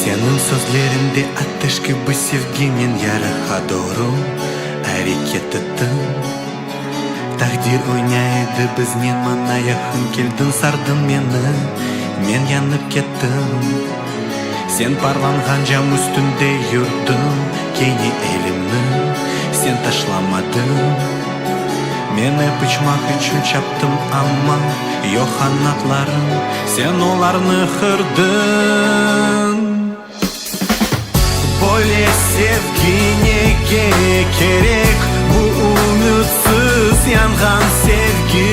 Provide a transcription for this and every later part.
Senin sözlerinde ateş gibi sevgimin yara doğru hareket ettim. Takdir oynaydı biznen mana yakın keldin sardın meni, men yanıp kettim. Sen parlangan cam üstünde yurdun, keni elimni sen taşlamadın. Meni bıçmak için çaptım ama yok kanatlarım, sen olarını kırdın. Böyle sevgi nege gerek, bu umutsuz yangan sevgi,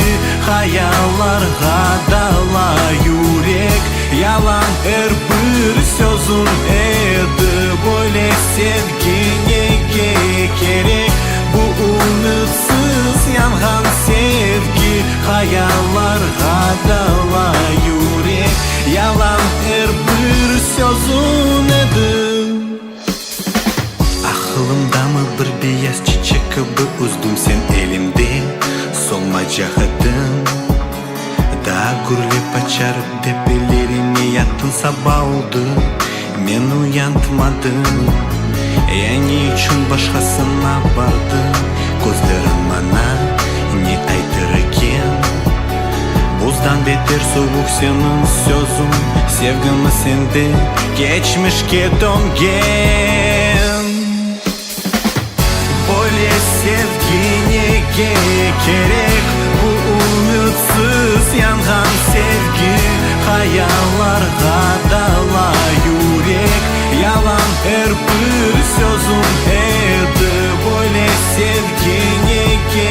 hayallarga dala yürek. Yalan her bir sözün edi, böyle sevgi nege gerek, bu umutsuz yangan sevgi, hayallarga dala yürek. Yalan her bir sözün edi. Aklımda mı bir beyaz çiçek gibi uzdum sen elimde, solmaca kadın. Daha gürlep açarıp tepelerine yattın, sabah oldu, men uyantmadım. Yani için başkasına vardım, gözlerin bana ne aytırırken. Buzdan beter soğuk senin sözün, sevgimi sende geçmişke döngen. Böyle sevgi nege gerek, bu umutsuz yangan sevgi, hayallarga dala yürek. Yalan her bir sözün edi, böyle sevgi nege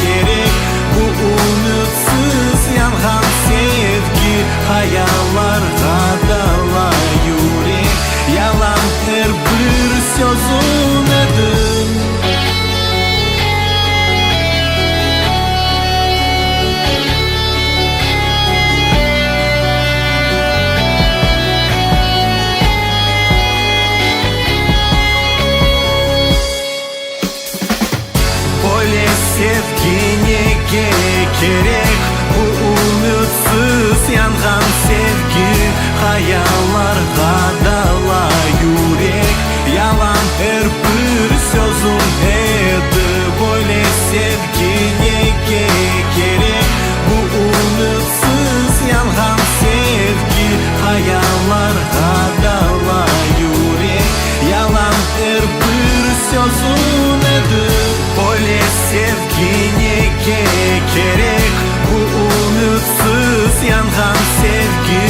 gerek, bu umutsuz yangan sevgi, hayallarga dala yürek. Yalan her bir sözün edi. Sevgi nege gerek, bu umutsuz yangan sevgi, hayallarga dala yürek. Yalan her bir sözün edi, böyle sevgi nege gerek, bu umutsuz yangan sevgi, hayallarga dala yürek. Yalan her bir sözün edi. Böyle sevgi nege gerek, bu umutsuz yangan sevgi,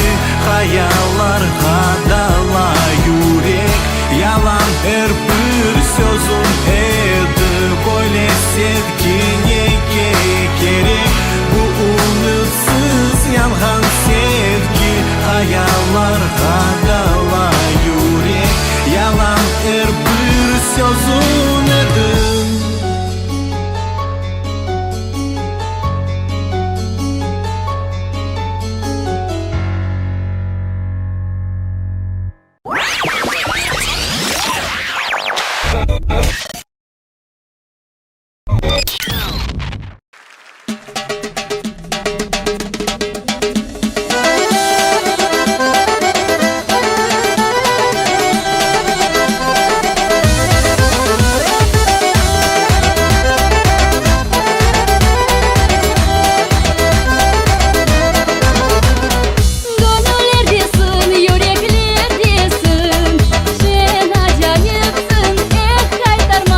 hayallarga dala yürek. Yalan her bir sözün edi, böyle sevgi nege gerek, bu umutsuz yangan sevgi, hayallarga dala yürek. Yalan her bir sözün edi. Yüreklerdesin, sen acayipsin, kaytarma.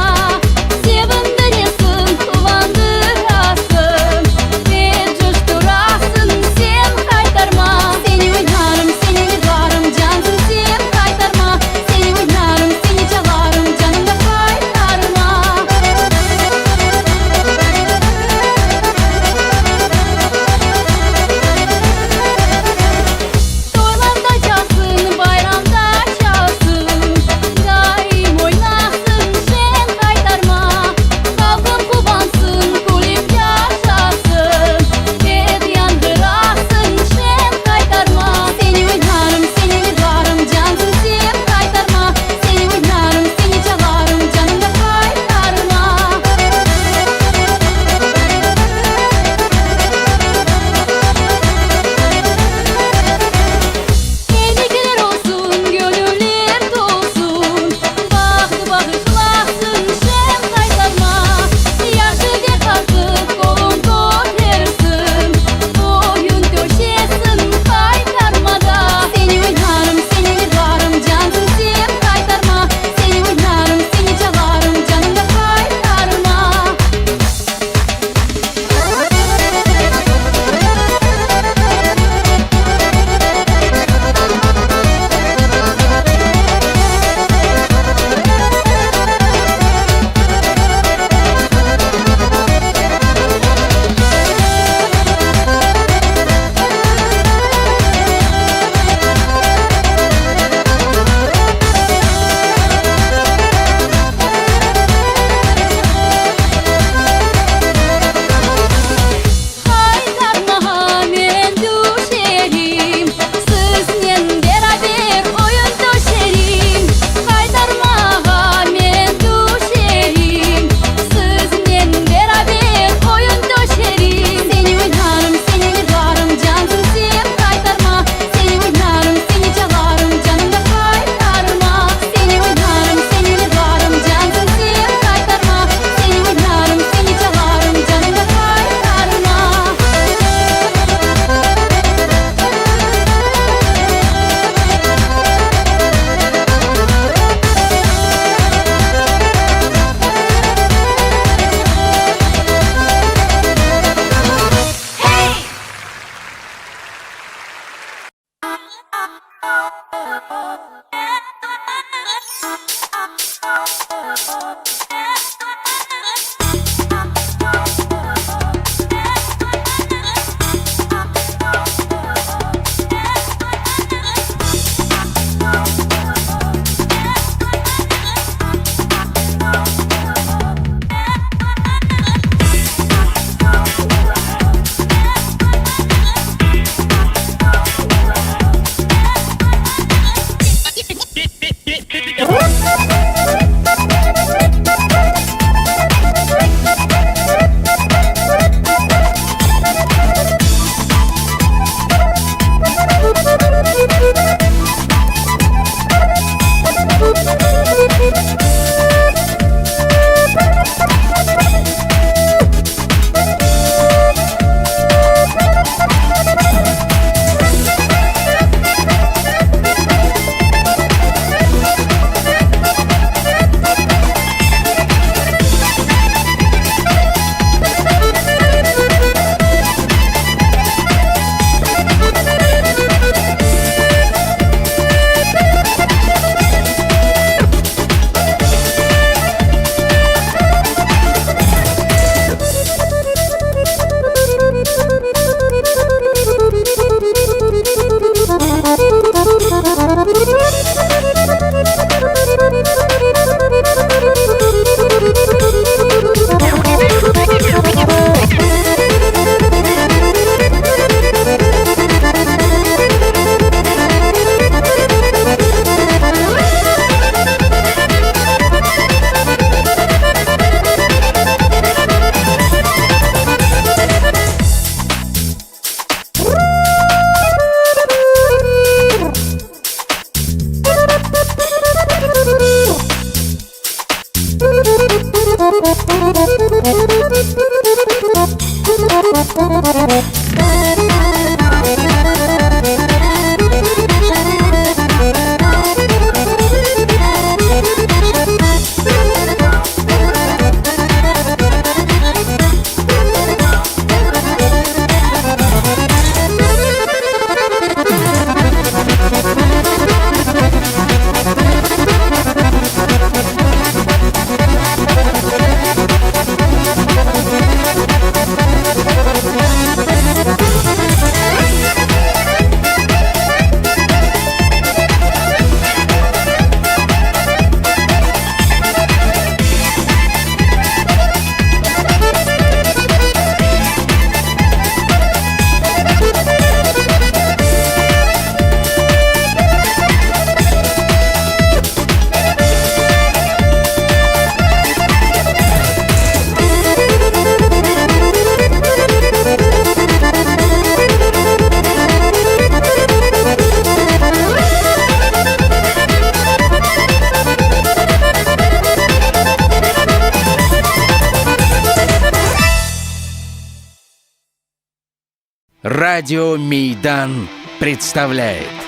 Радио Мейдан представляет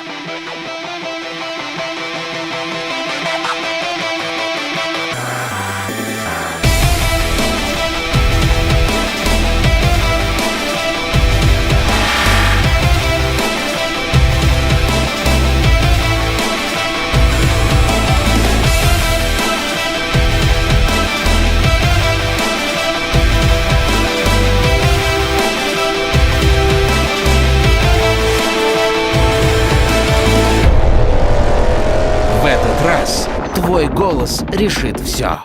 В этот раз твой голос решит все.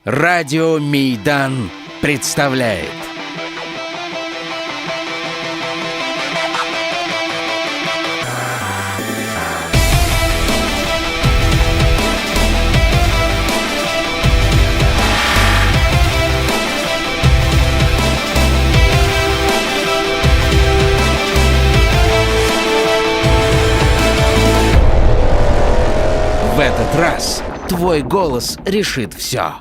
Радио Мейдан представляет. В этот раз твой голос решит все.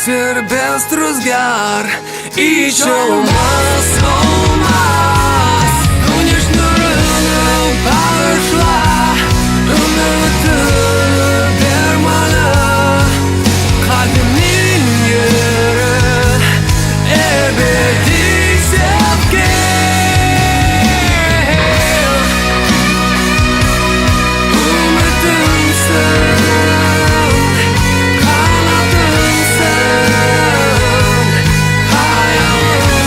Serbest rüzgar hiç olmaz, olmaz. Güneş nurunu bağışla, ümitini ver bana. Kalbimin yeri ebedi sevgi. Ümitimsin, kanadımsın, hayalımsın.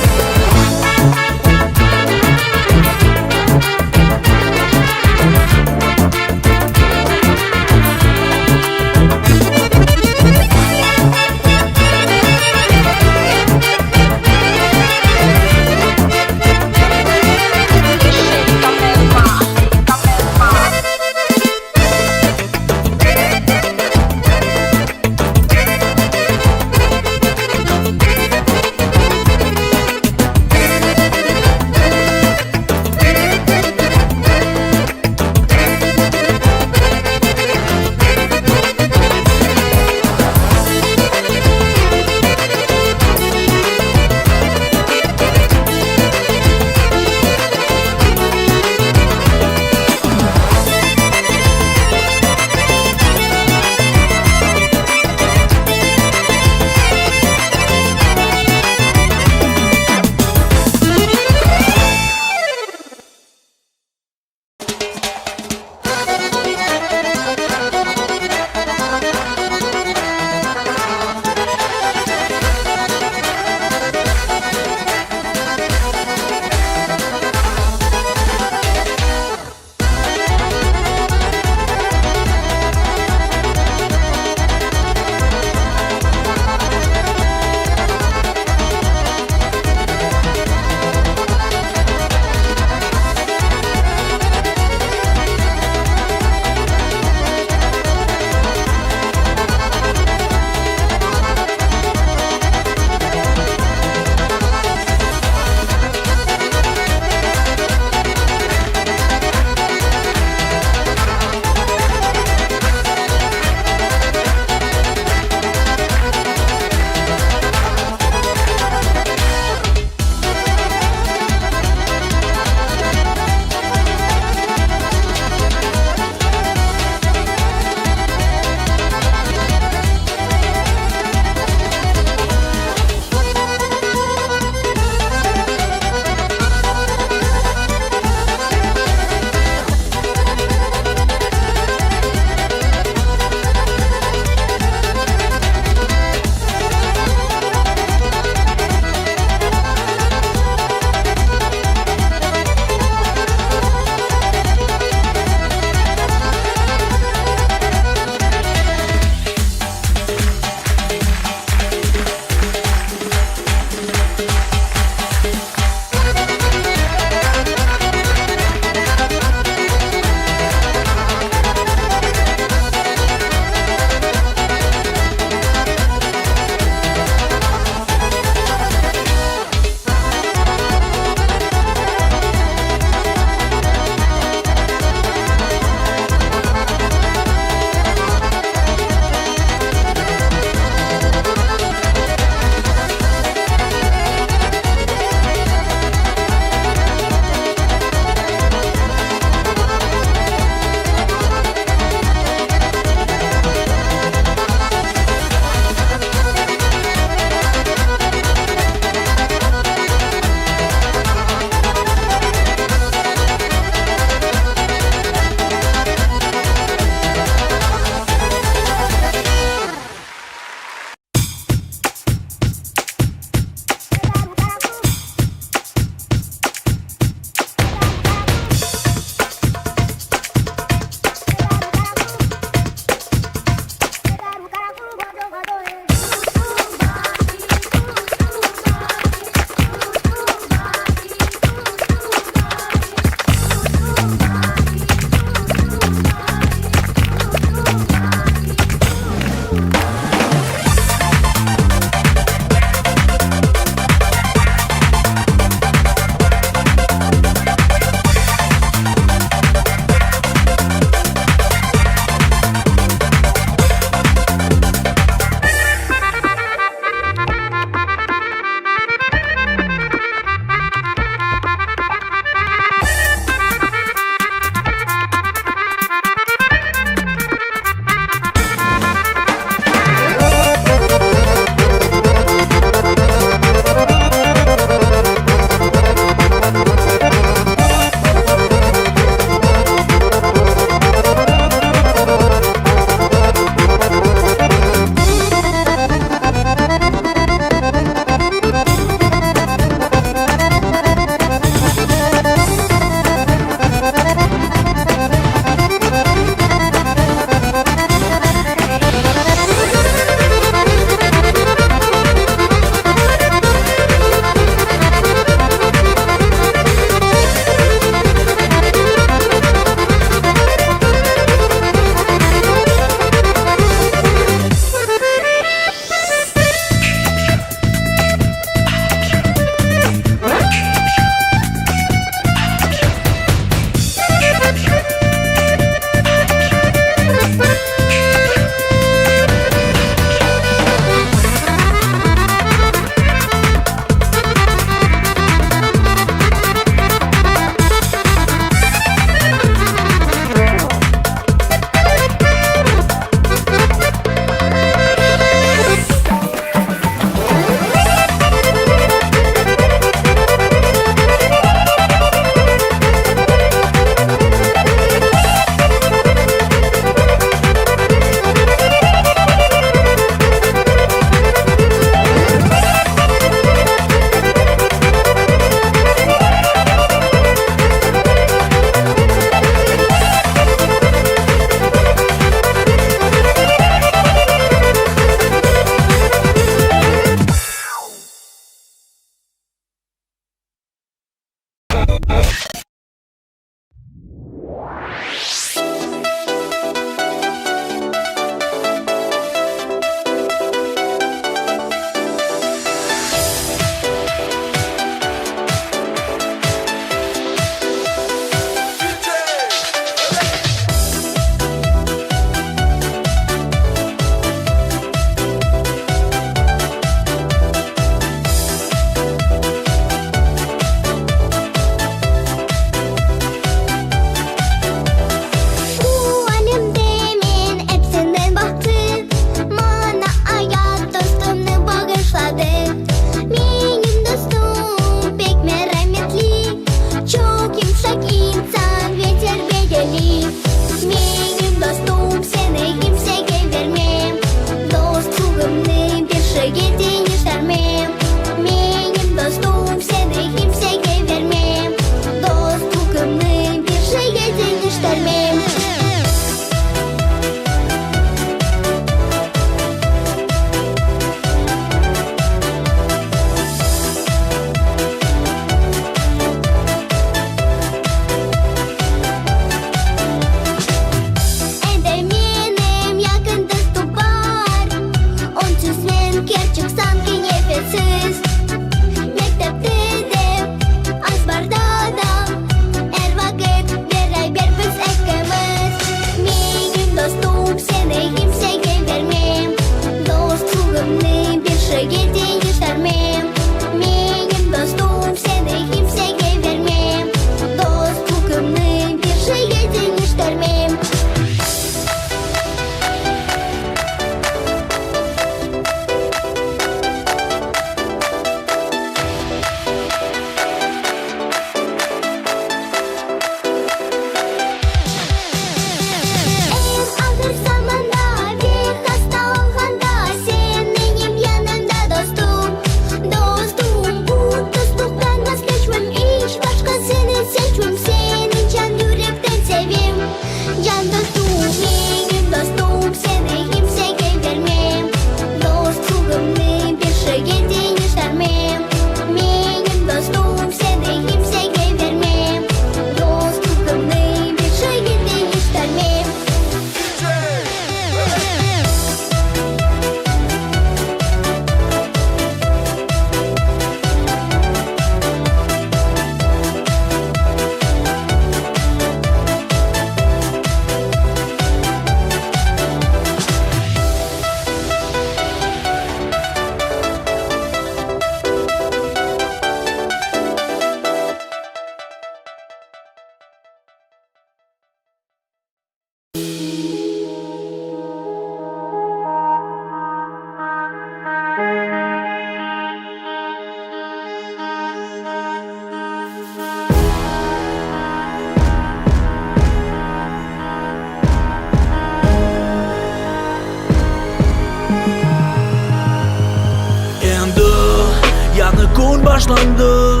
başlandı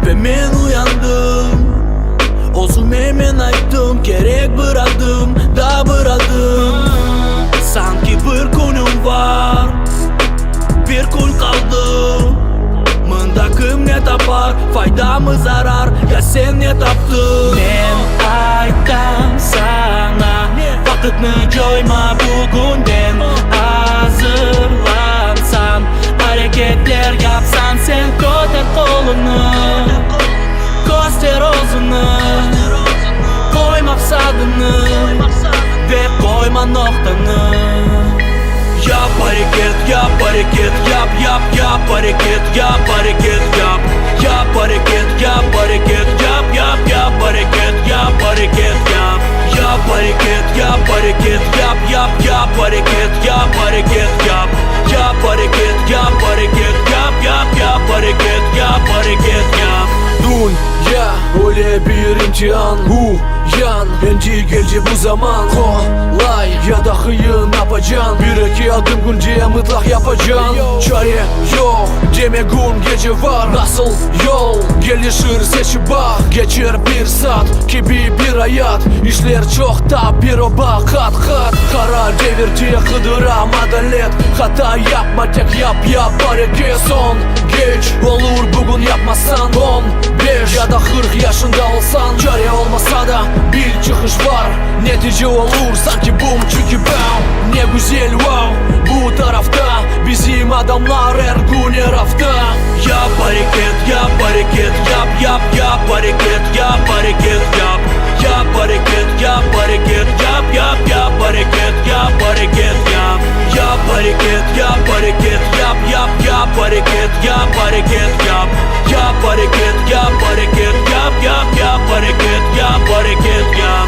ve men uyandım. Olsun hemen aytdım, gerek bir adım, daha bir adım. Sanki bir günüm var, bir gün kaldı. Mında kim ne tapar, fayda mı zarar, ya sen ne taptın? Men aytam sana, vakitni joyma bugünden. Hazırlansan, hareketler yapsan, sen ko'tar qo'lini, göster o'zini, qo'y maqsadini ve koyma noktani. Yap hareket, yap hareket, yap yap yap hareket, yap hareket, yap yap hareket, yap hareket, yap yap yap hareket, yap hareket, yap yap hareket, yap hareket, yap yap yap hareket, yap hareket, yap yap hareket, yap hareket, yap yap yap hareket, yap hareket, yap. Dünya öyle bir imtihan, bu yan bence gelecek bu zaman. Kolay ya da kıyın yapacaksın, bir iki adım günce mutlak yapacaksın. Çare yok deme, gün gece var. Nasıl yol gelişir seçip bak. Geçer bir saat gibi bir hayat, işler çok da bir o bak. Kat kat kara devirde kıdıram adalet. Hata yapma, tek yap yap hareket. Son geç olur bugün yapmazsan 15 ya da 40 yaşında olsan, çare olmasa da bir çıkış var. Netice olur sanki boom çünkü bam. Ne güzel wow bu tarafta, bizim adamlar her gün her hafta. Yap hareket, yap hareket, yap yap yap hareket, yap hareket, yap yap hareket, yap hareket, yap yap yap hareket, yap hareket, yap yap hareket, yap hareket, yap yap yap hareket, yap hareket, yap yap hareket, yap hareket, yap yap yap hareket, yap hareket, yap.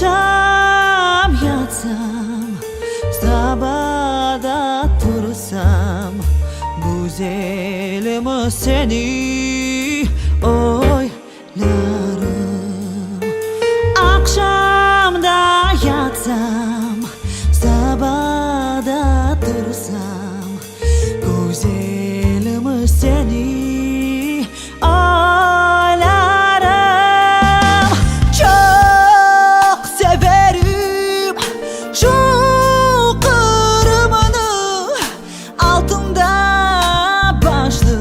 Akşam yatsam, sabahda dursam, güzelim seni oylarım. Akşamda yatsam, sabahda dursam, güzelim seni oylarım. Çok severim şu kırmını, altında başlı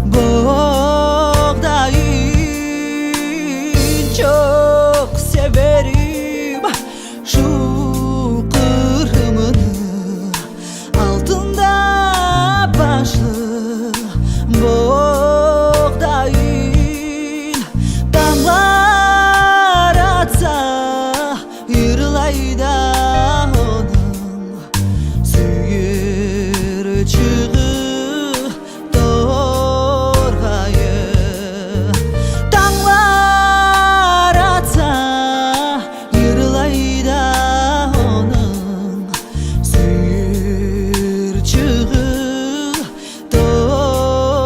buğdayın. Çok severim şu kırmını, altında başlı buğdayın. Damlar atsa yırlayda onun suyur çığı dorgayı. Damlar atsa yırlayda onun suyur çığı dorgayı.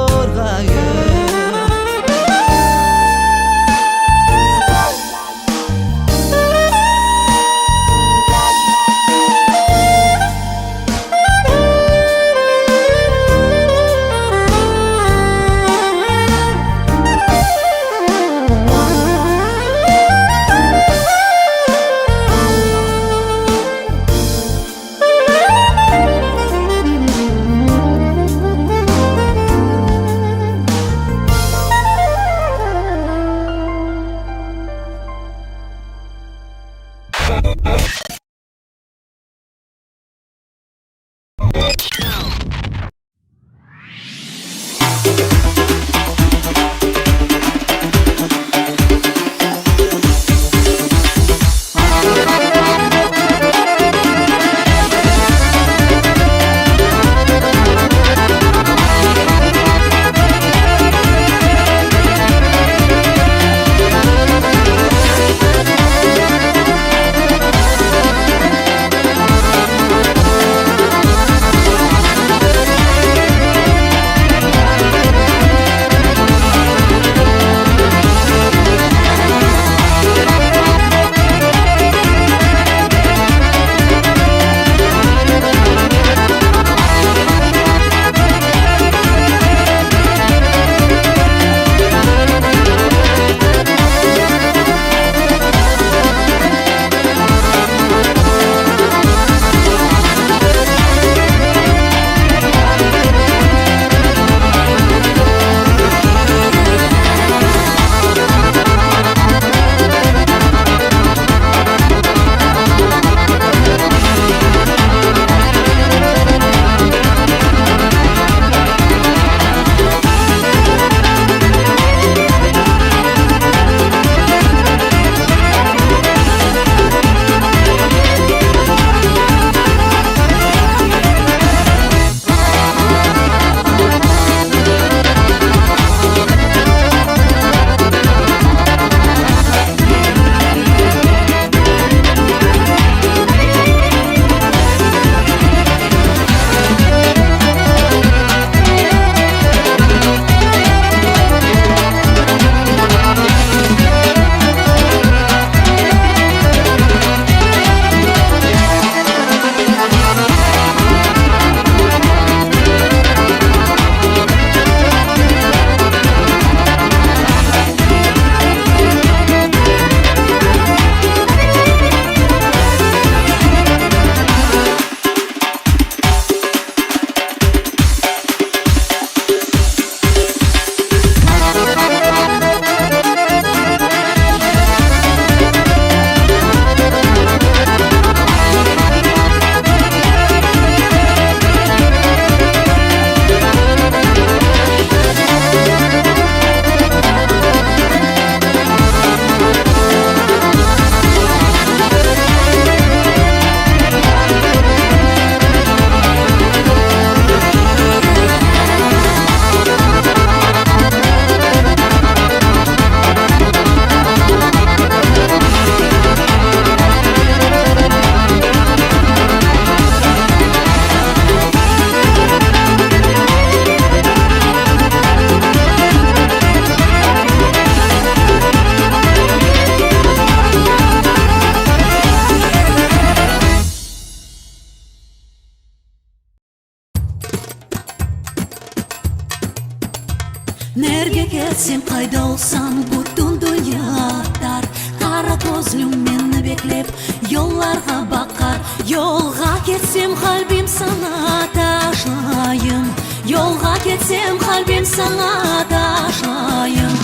келсем қайда олсаң бүтін дүния тар қара көзлім мені беклеп жолларға бақар жолға кетсем қалбим саңа ташлайын жолға кетсем қалбим саңа ташлайын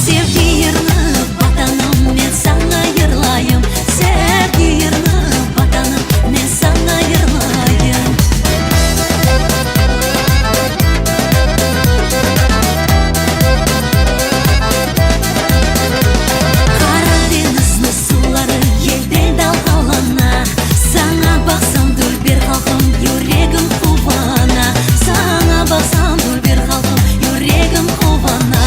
sevgi yerni vatanım men sana yırlayım sevgi yerni vatanım men sana yırlayım Kara denizli suları elden dalgalana sana baksam bir halkım yüreğim kuvana sana baksam bir halkım yüreğim kuvana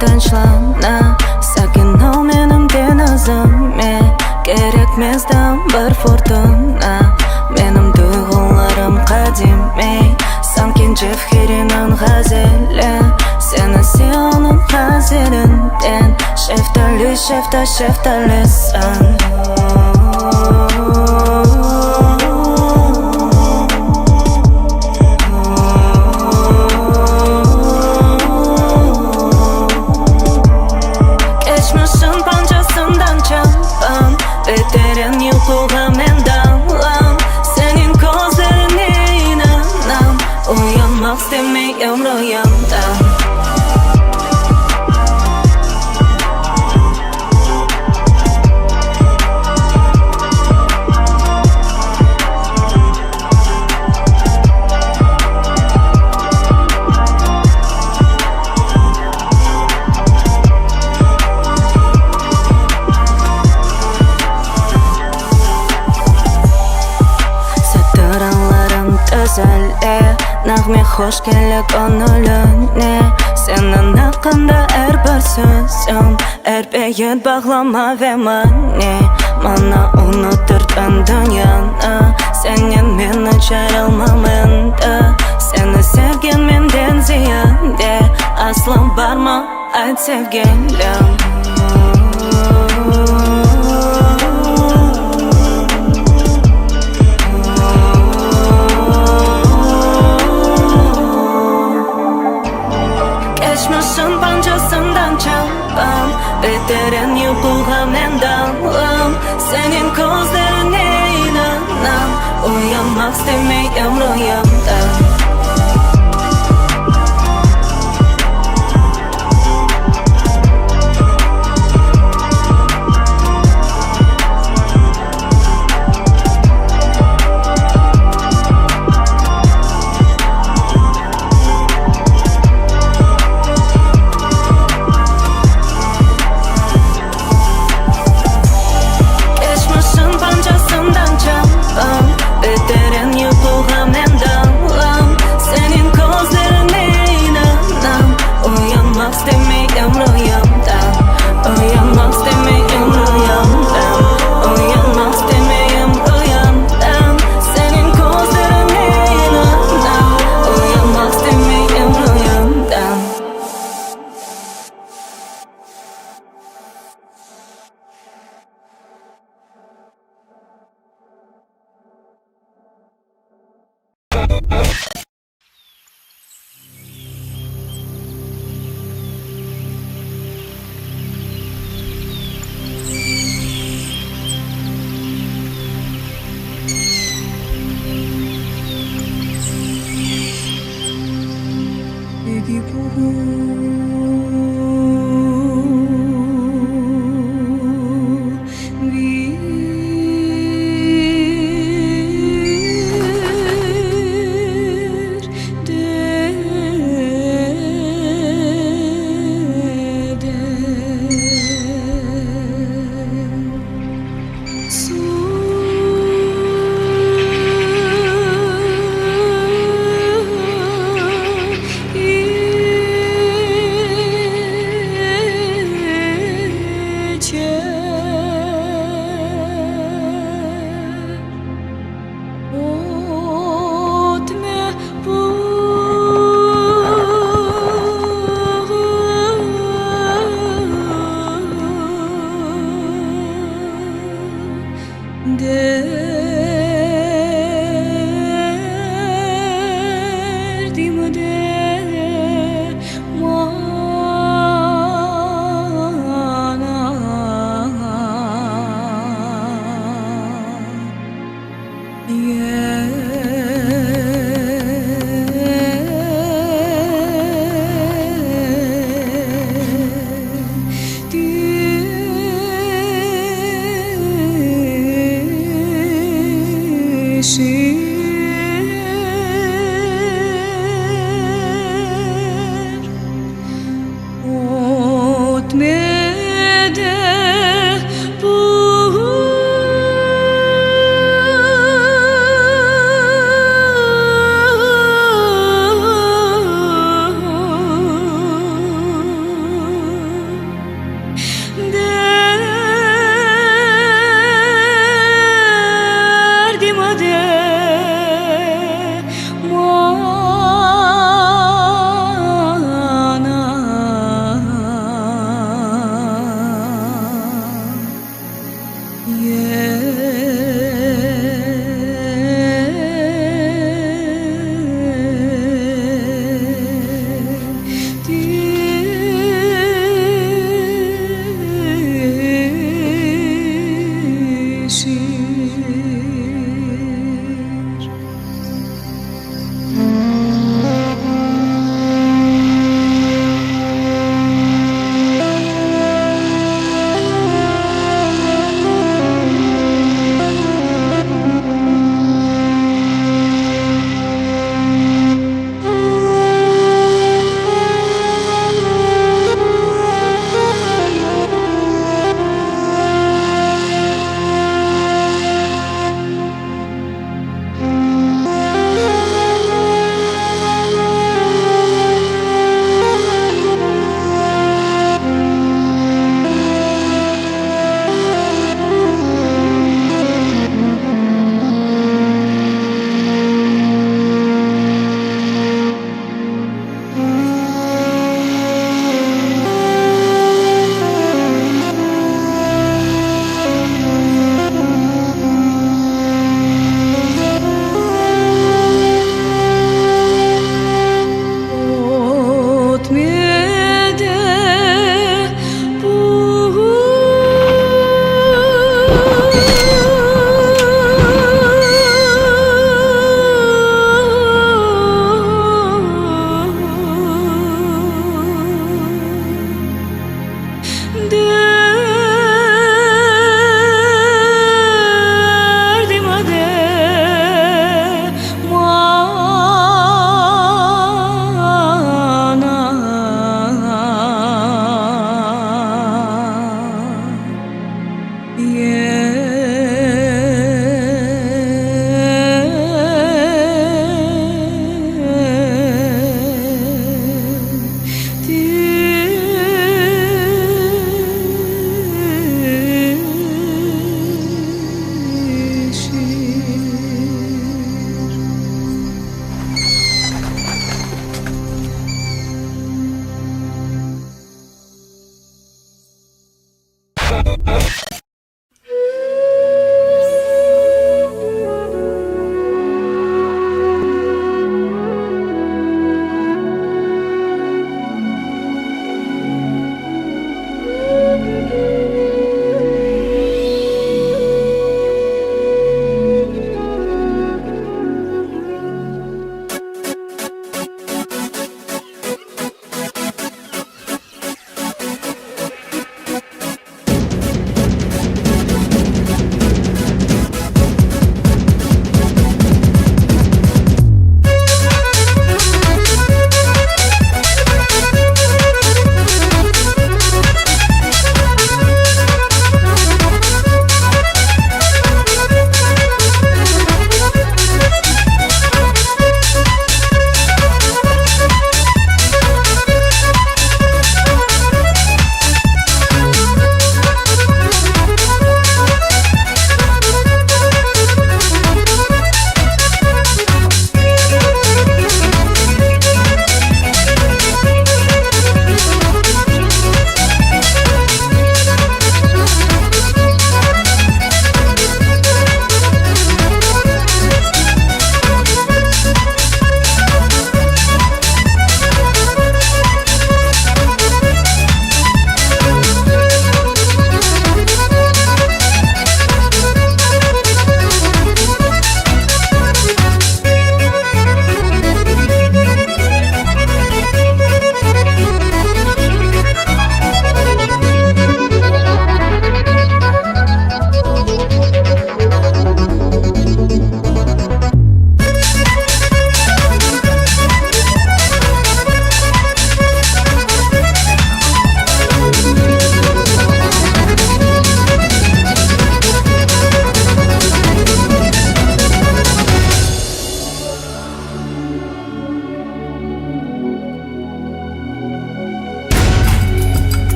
tinchlanma Sakin ol menim denizime Kerakmasdan bir fortuna Menim tuyg'ularim qadimiy Sanki Cevherining g'azali Seni sevdim g'azalidan Sheftali, sheftalisan Geçmişin pancasından çalan Beterin yıkılgan mendan Senin gözlerine inanam Uyanmak istemiyorum rüyamdan Nağme hoş kelek onulune Senin hakkında bir sözüm Beyit bağlama ve mani Mana unuturtun dünyana Senin beni çağrılmamında Seni sevgin menden ziyade Aslan barma ait sevgilim Geçmişin pancasından çalan Beterin yıkılgan mendan Senin gözlerine inanam Uyanmak istemiyorum rüyamdan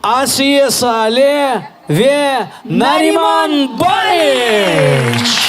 Asiye Saleh ve Nariman Baliç.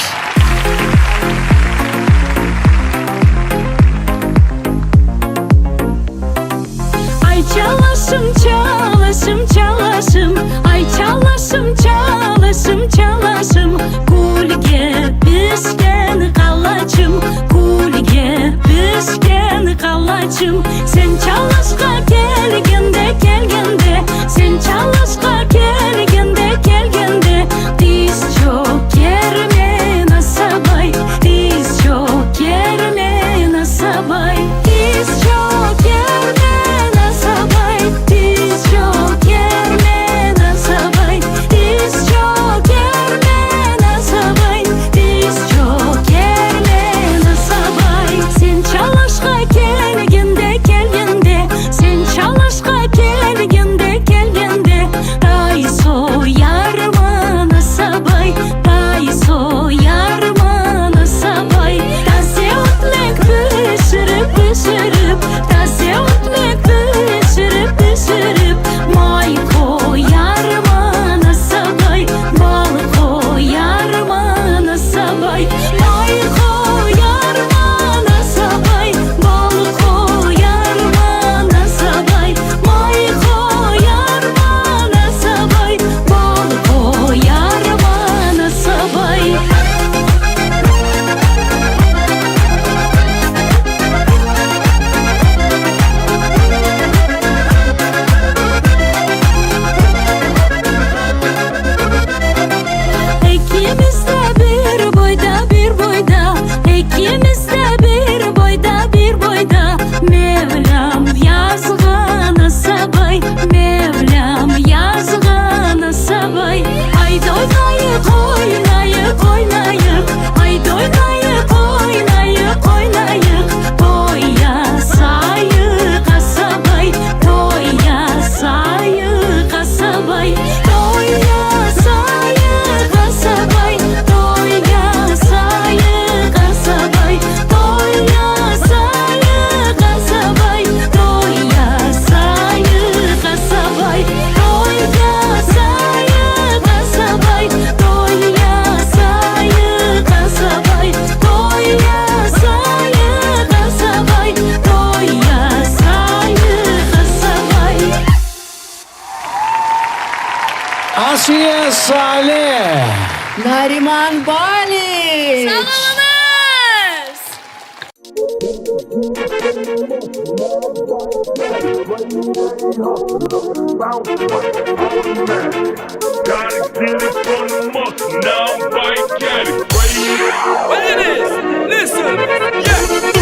Ay çalasım çalasım çalasım Ay çalasım çalasım çalasım Kulge pişken kalacım Kulge pişken kalacım Sen çalışka gelgende gelgende Sen çalışka gelgende gelgende Diz çok yerme nasabay Diz çok yerme nasabay Diz çok yerme nasabay Diz çok yerme nasabay Diz çok yerme nasabay Diz çok yerme nasabay Sen çalışka gelgende gelgende Sen çalışka gelgende gelgende Day soyarma nasabay Day soyarma nasabay Taze otlek pişirip pişirip Taze otlek pişirip pişirip May koyarma nasabay Bal koyarma nasabay May koyarma nasabay Bal koyarma nasabay May koyarma nasabay Bal koyarma nasabay İkimiz de bir boyda bir boyda İkimiz de bir boyda bir boyda Mevlam yazgana sabay Mevlam yazgana sabay Haydi oynayık oynayık oynayık Haydi oynayık oynayık oynayık Toya sayık asabay Toya sayık asabay Toya sayık asabay Toya sayık asabay Toya sayık asabay Toya sayık asabay Toya sayık asabay Toya sayık asabay Toya sayık asabay Toya sayık asabay Asiye Saleh. Nariman Baliç. Gotta get it from the muscle, now I'm right at it. What it is? Listen, yeah.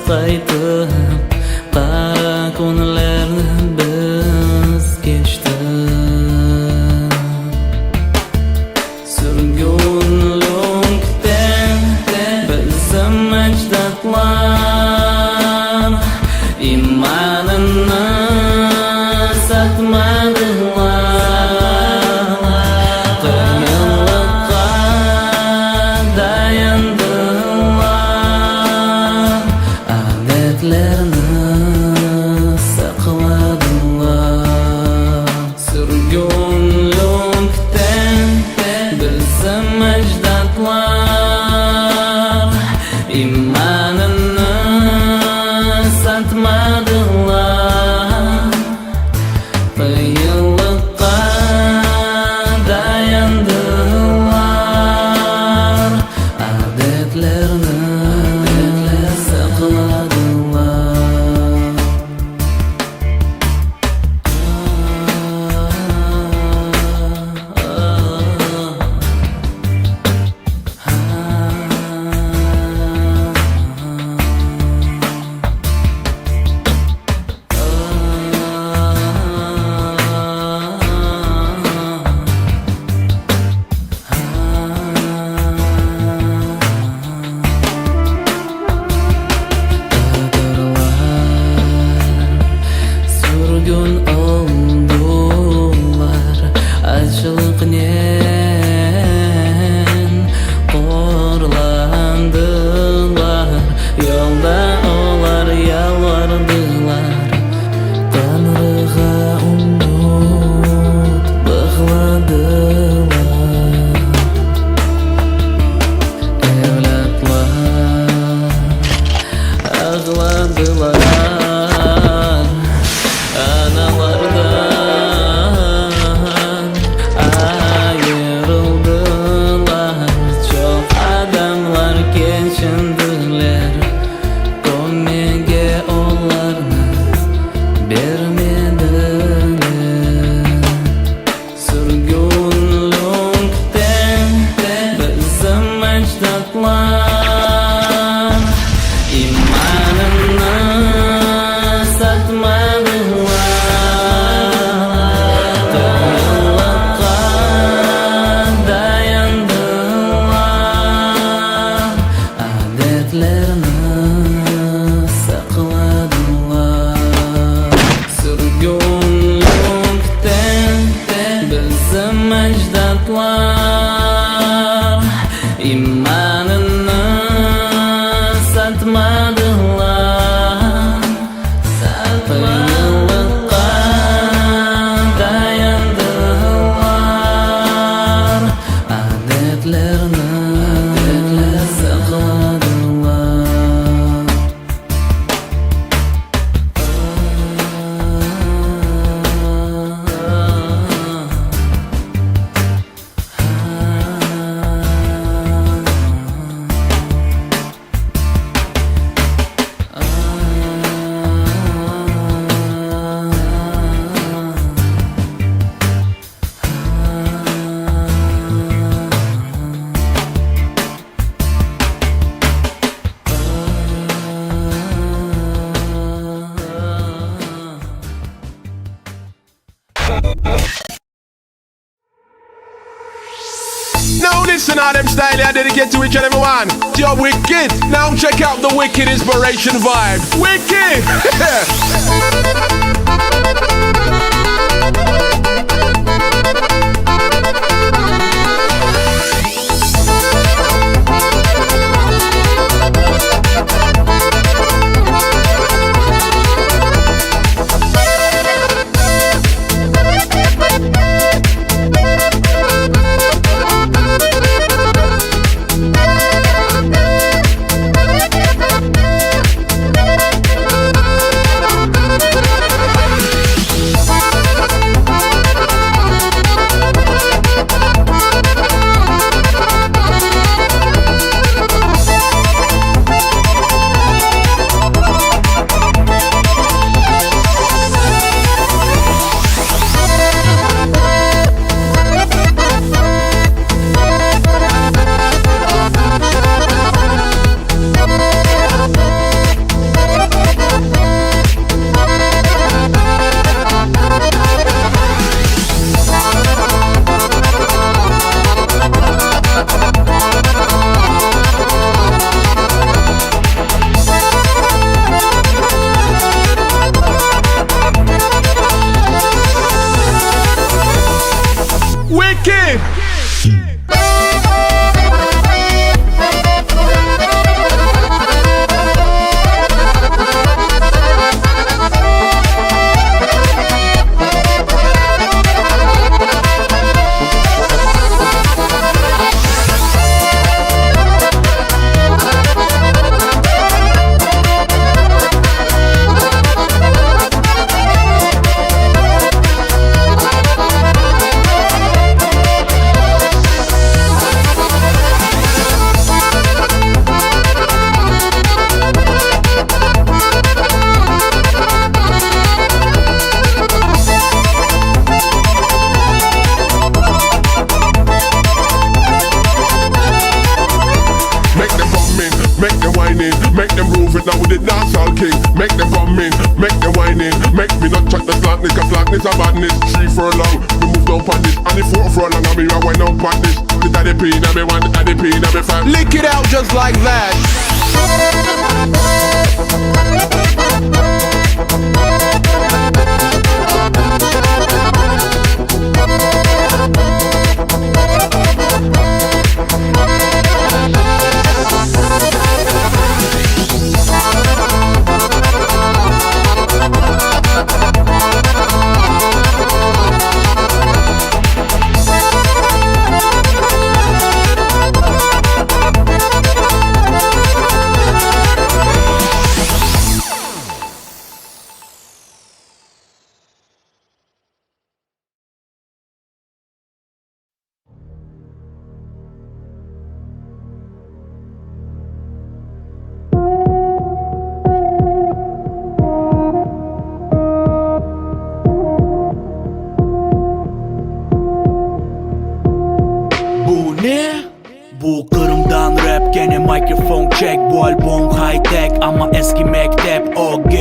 qaytib qara kunlarni biz kechdik. Surgunlikda bizim ajdodlar imonini satmadilar. Qiyinlikqa dayandilar, odatlarni saqladilar. Surgunlikda bizim ajdodlar imonini satmadilar. Qiyinlikqa dayandilar, odatlarni saqladilar. Surgun oldular, açlıknen korlandılar. Yolda olar yalvardılar, Tanrıga umut bağladılar. Evlatlar ağladılar, analardan ayrıldılar. Çok adamlar geçindiler, komege onlarını vermediler. Surgunlikda bizim ajdodlar imonini satmadilar. Qiyinlikqa dayandilar, odatlarni saqladilar. Surgunlikda bizim ajdodlar imonini satmadilar. Qiyinlikqa dayandilar, odatlarni saqladilar. Now listen, all them style I dedicate to each and every one. You're wicked. Now check out the wicked inspiration vibe. Wicked. talking. Make them come in, make them whining. Make me not chat the slackness, cause slackness a badness. 3 furlong, we move down on this. And the 4 furlong, I be a wine up on this. The daddy pain, I be one, the daddy pain, I be fat. Lick it out just like that. Bu Kırım'dan rap gene mikrofon check. Bu albüm high tech ama eski mektep OG.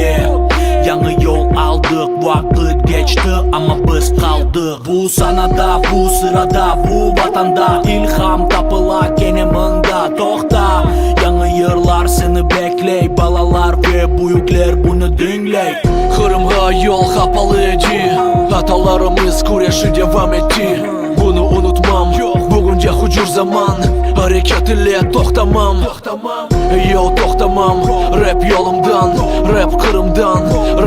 Yanı yol aldık, vakit geçti ama biz kaldık. Bu sanada, bu sırada, bu vatanda ilham tapıla gene mında tokta. Yanı yıllar seni bekley, balalar ve büyükler bunu dinley. Kırım'a yol kapalıydı, hatalarımız kuryaşı devam etti. Bunu unutmam, bugünce hucur zaman. Hareket ile toxtamam, yo toxtamam. Rap yolumdan, rap Kırım'dan,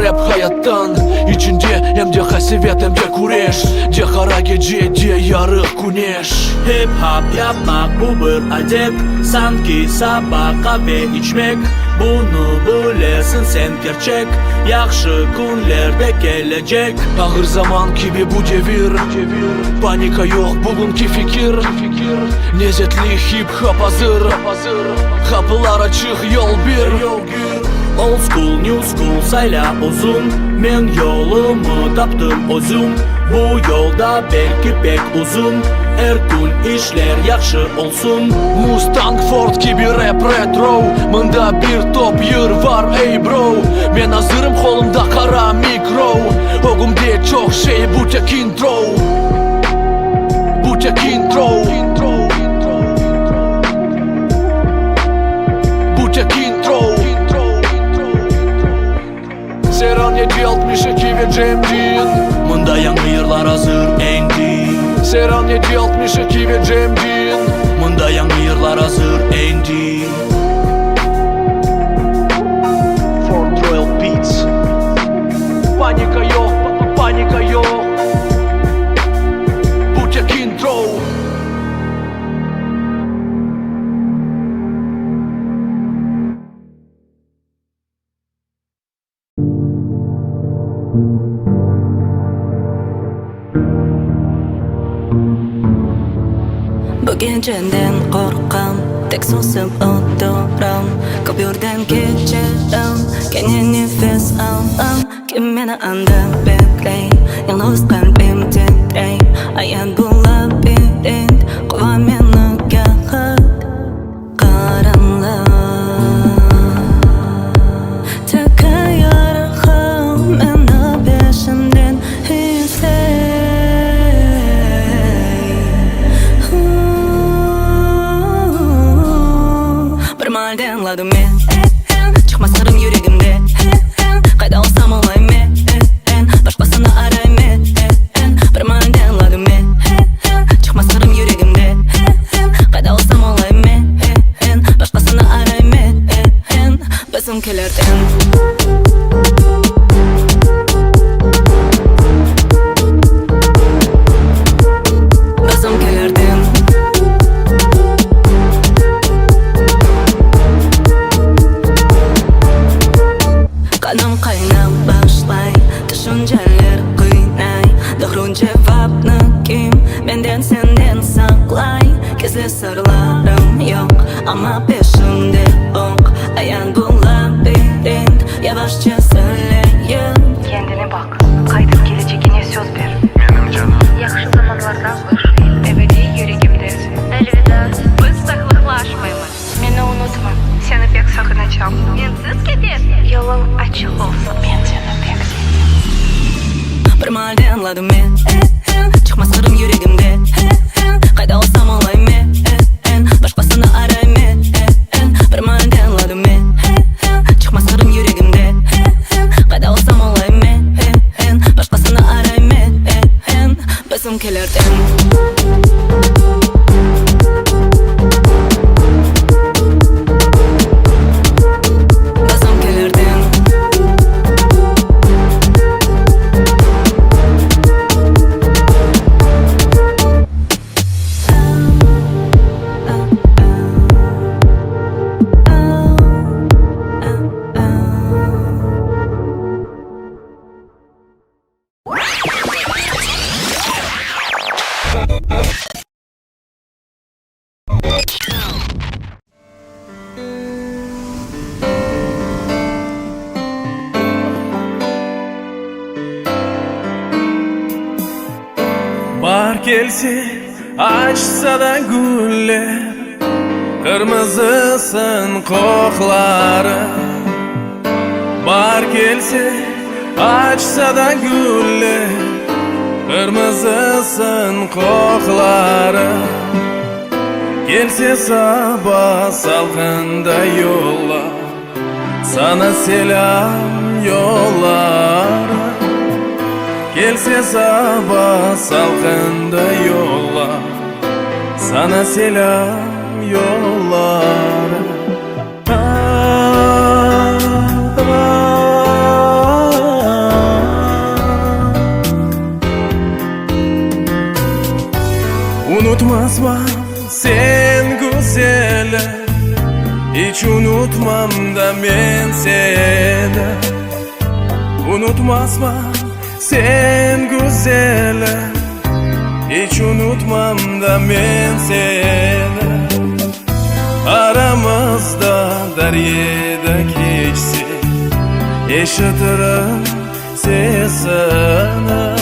rap hayattan. İçinde hem de hasibet hem de kureş. De kara gece de yarık güneş. Hip hop yapmak bu bir adep. Sanki sabah kahve içmek. Bunu bilesin sen gerçek. Yaxşı günlerde gelecek. Ağır zaman gibi bu devir. Panika yok bugünkü fikir. Nezetli hip hop hazır. Kapılar açık yol bir. Old school, new school sayla uzun. Men yolumu taptım özüm. Bu yolda belki pek uzun. Her gün işler yaxşı olsun. Mustang Ford gibi rap retro. Mında bir top yır var ey bro. Ben hazırım kolumda kara mikro. Ogumde çok şey bu tek intro. Bu tek intro. Bu tek intro. Seranya 62 ve Cem Dean. Mında yanı yıllar hazır endi. Seranya 62 ve Cem Dean. Mında yanı yıllar hazır endi. Fort Royal Beats. Panika yok, panika yok. Bu tek intro. Bu geceden korkam, tek susup oturam. Kapıdan geçerim, gene nefes alam. Kim beni anda bekley, yalnız kalbim titrey. Hayat bu labirent, kova beni kahat karanlık. Tek yarım beni peşimden hisset. Malden ladım çıkmazlarım yüreğimde. Kayda olsam olayım başkasını arayım. Bir malden ladım çıkmazlarım yüreğimde. Kayda olsam olayım başkasını arayım. Bizimkilerden Kanım kaynab başlay, düşünceler kıynay. Doğru cevapını kim benden senden saklay. Gizli sırlarım yok ama peşimde ok. Ayan bu labirent, yavaşça söyleyin. Kendine bak, kaydıp geleceğine söz ver. Benim canım. Yaxşı zamanlardan bir ebedi yüreğimdesin. Elvida, biz saklıklaşmayız. Beni unutma, seni pek sakınacağım. Mensiz gider. Yola damladım men Çıkmaz kırım yüreğimde Kayda olsam olayım Başkasını arayım Bir man damladım men Çıkmaz kırım yüreğimde Kayda olsam olayım Başkasını arayım Basım kelerdim Bahar gelse açsa da güller Kırmızısın kokları Bahar gelse açsa da güller Kırmızısın kokları Gelse sabah salkında yolla Sana selam yollar Gelse sabah salkında yolla Sana selam yollar Unutmazmam sen güzeli Hiç unutmam da ben seni Unutmazmam sen güzeli Hiç unutmam da ben seni Aramızda deryada geçsin Yaşatırım sesini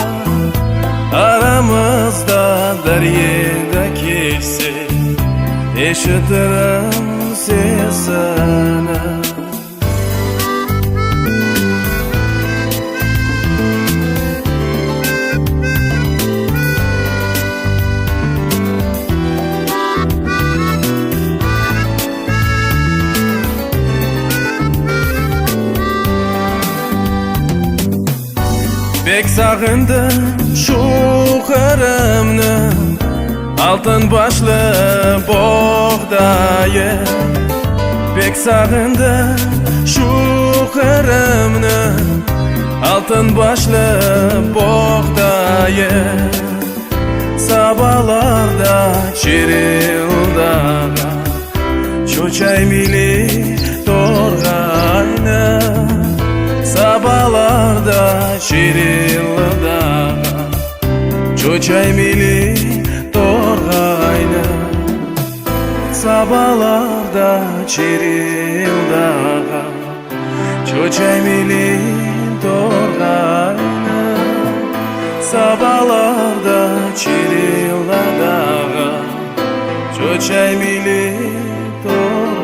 Aramızda deryada geçsin Yaşatırım sesini Pek sağındım şu kırımını Altın başlı buğdayı Pek sağındım şu kırımını Altın başlı buğdayı Sabahlarda çirildağa Çöçey mili dorgayna Sabahlarda çirildağa Çöçey mili dorgayna Sabahlarda çirildağa Çöçey mili dorgayna Sabahlarda çirildağa Çöçey mili dorgayna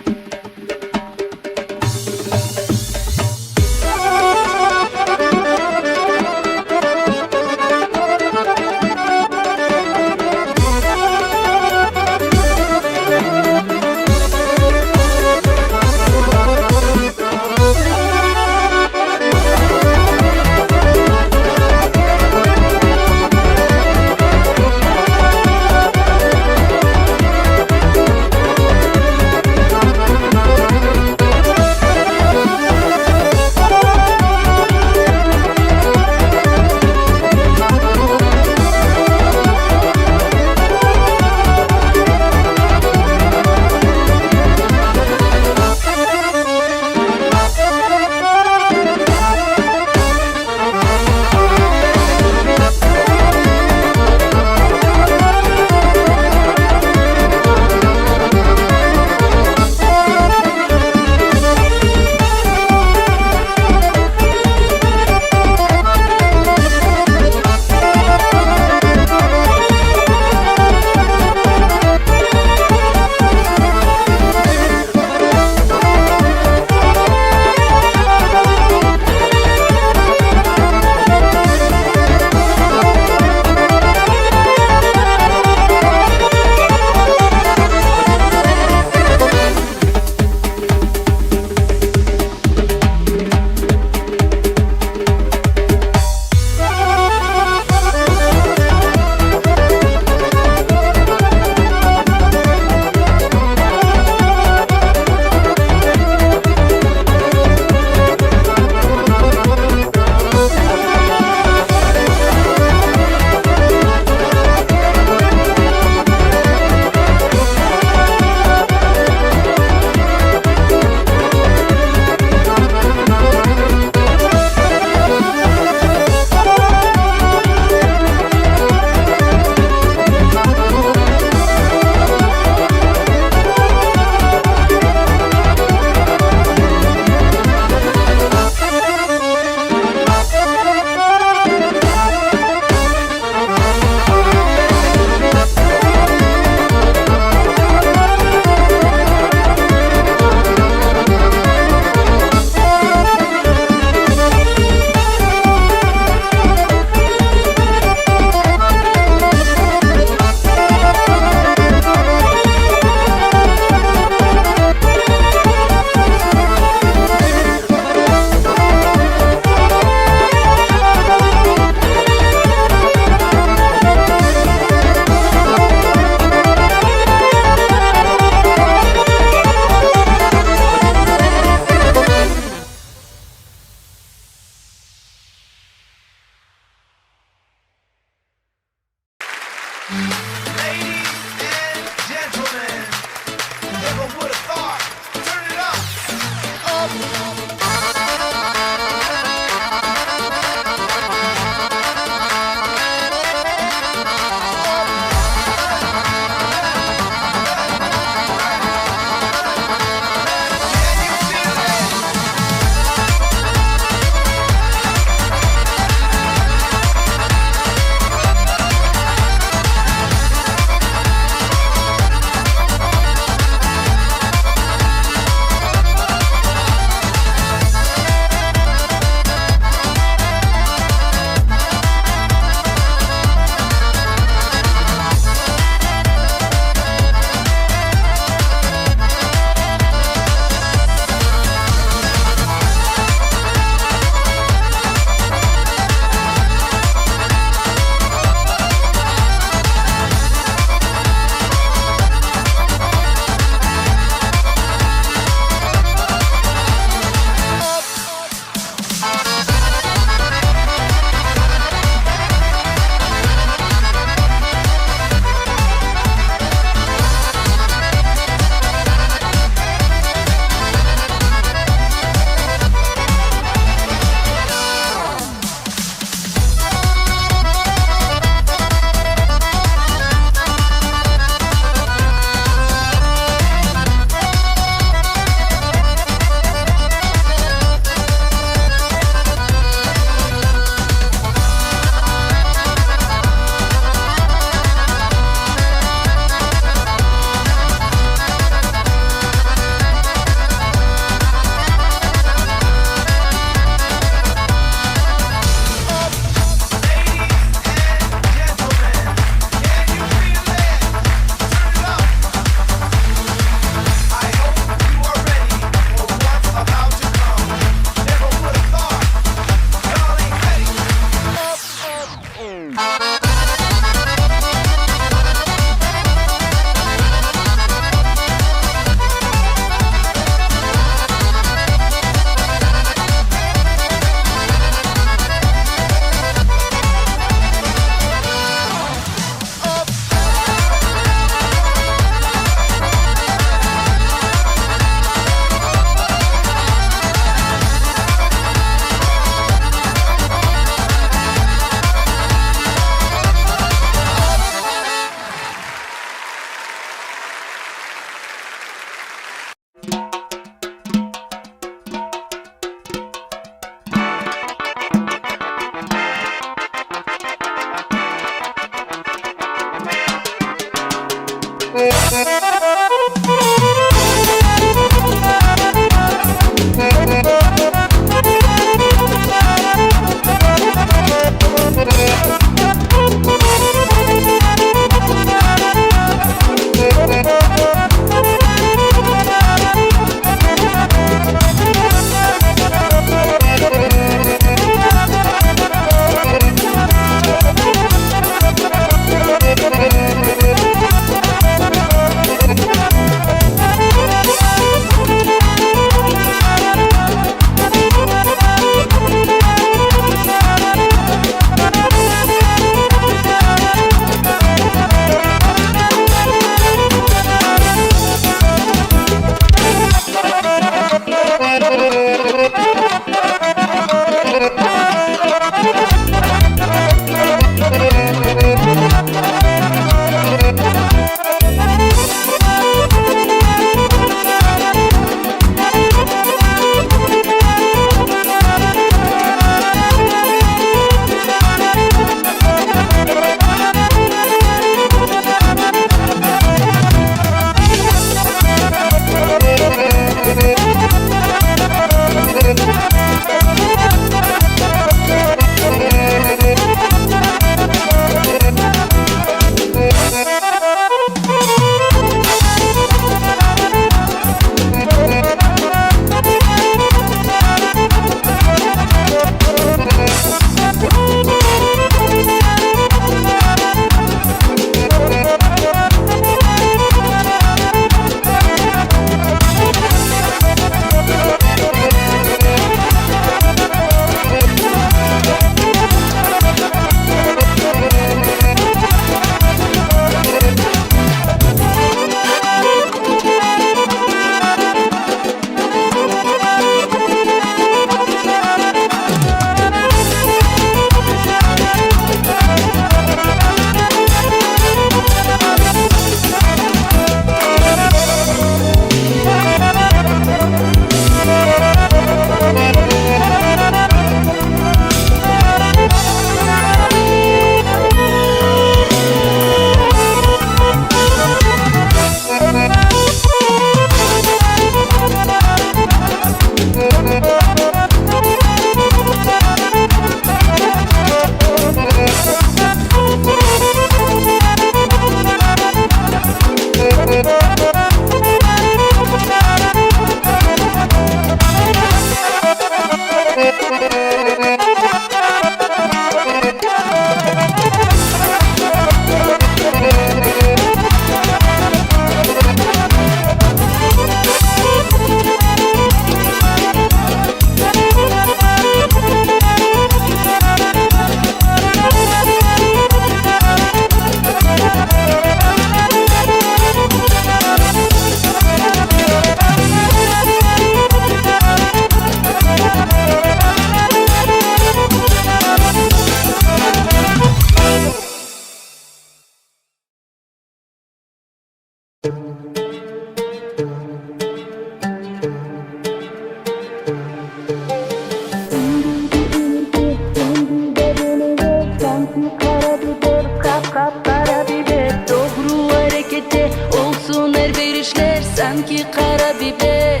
sanki kara biber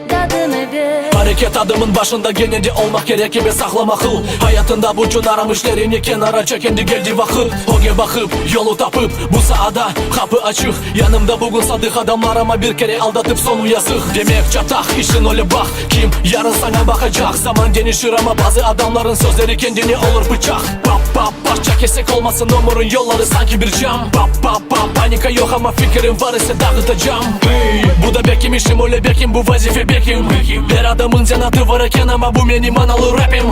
tadını ver. Hareket adımın başında genelde olmak gerek gibi saklama kıl. Hayatında bu gün aramışlarını kenara çekendi geldi vakit. Hoge bakıp yolu tapıp bu sahada kapı açık. Yanımda bugün sadık adamlar ama bir kere aldatıp sonu yazık. Demek çatak işin öyle bak, kim yarın sana bakacak. Zaman genişir ama bazı adamların sözleri kendini olur bıçak. Pap pap parça kesek olmasın ömrün yolları sanki bir cam. Pap pap pap panika yok ama fikrim var ise dağıtacağım. Hey, bu da bekim işim öyle bekim, bu vazife bekim. Her adamın Koordinatı var eken ama bu benim analı rapim.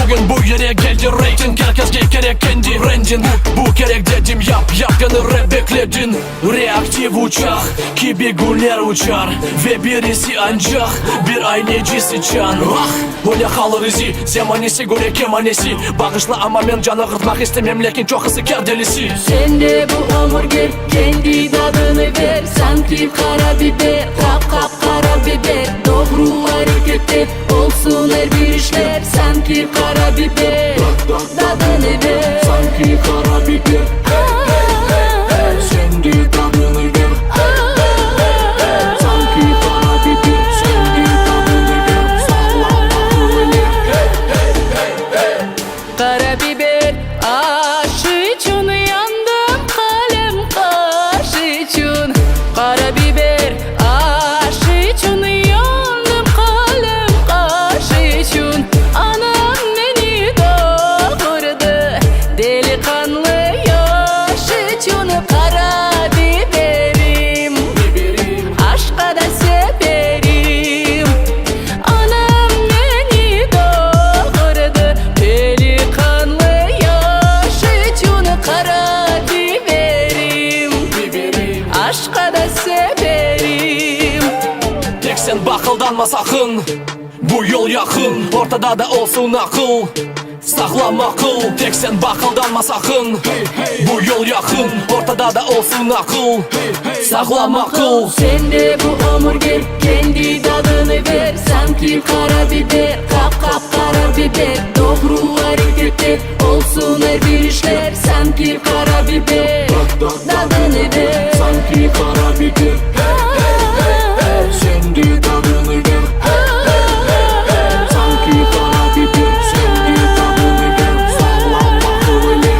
Bugün bu yere geldi reyting. Herkes gerek kendi rencin. Bu gerek dedim yap yani rap bekledin. Reaktif uçak gibi güller uçar. Ve birisi ancak bir aynecisi can. Öyle kalır izi zamanesi göre kemanesi. Bağışla ama ben canı kırtmak istemem lakin çok hızlı kar delisi. Sen de bu hamburger kendi tadını ver. Sanki karabiber kap karabiber. Doğru harekette olsun her bir işler. Sanki karabiber tadını ver. Sanki karabiber. Sen de tadını ver. Sanki karabiber. Sen de tadını ver. Sağlam öyle. Karabiber aşı için yandım kalem kaşı için. Karabiber aşı için yandım kalem kaşı için. Anam beni doğurdu delikanlı yaş için. Karabiberim aşka da severim. Anam beni doğurdu delikanlı yaş için. Karabiberim aşka da severim. Tek sen bakıldanma sakın. Bu yol yakın. Ortada da olsun akıl. Sağlam akıl. Tek sen bakıldanma sakın. Bu yol yakın. Ortada da olsun akıl. Sağlam akıl. Sen de bu hamburger kendi tadını ver. Sanki karabiber kap karabiber. Doğru harekette olsun her bir işler. Sanki karabiber tadını ver. Sanki karabiber. Sen de tadını ver. Sanki karabiber. Sen de tadını ver. Sağlam öyle.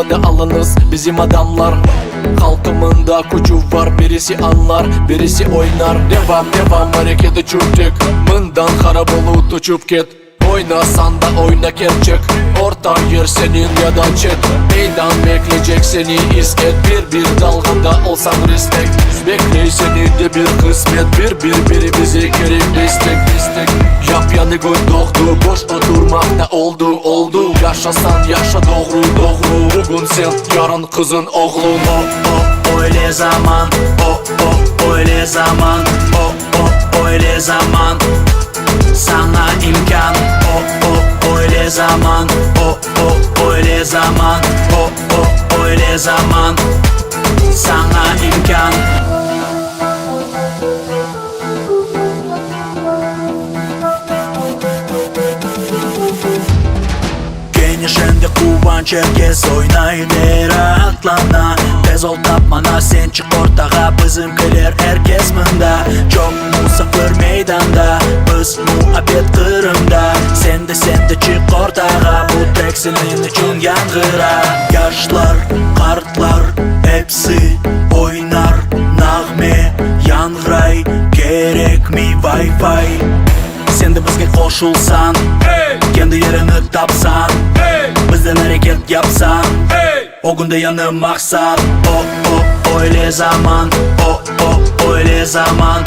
intikamını alınız bizim adamlar. Halkımında gücü var, birisi anlar, birisi oynar. Devam hareketi çürtük, mından harap olup uçup git. Oynasan da oyna gerçek, orta yer senin ya da çet. Meydan bekleyecek seni isket, bir dalgada olsan respekt. Bekley seni de bir kısmet, biri bize gerek destek. Yap yanı gün doğdu, boş oturmakta oldu. Yaşasan yaşa doğru. Bugün sen yarın kızın oğlun. Öyle zaman, öyle zaman, öyle zaman. Sana imkan, öyle zaman, öyle zaman, öyle zaman. Sana imkan. Genişende kuvanç herkes oynayır rahatlana. Tez ol tapmana sen çık ortağa, bizimkiler herkes mında. Çok musafir meydanda, biz muhabbet kırımda. Sen de çık ortağa, bu tek senin için yangıra. Yaşlar, kartlar hepsi oynar nağme yangray. Gerek mi Wi-Fi? Sen de bizge koşulsan, kendi yerini tapsan, bizden hareket yapsan, o günde yanı maksat. Öyle zaman, öyle zaman,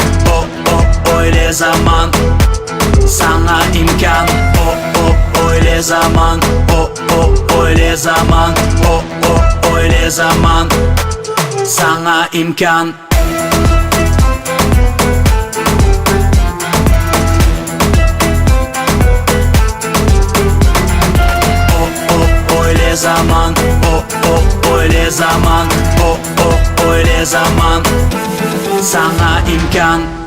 öyle zaman. Sana imkan, öyle zaman, öyle zaman, öyle zaman. Sana imkan. Öyle zaman, öyle zaman, öyle zaman. Sana imkan.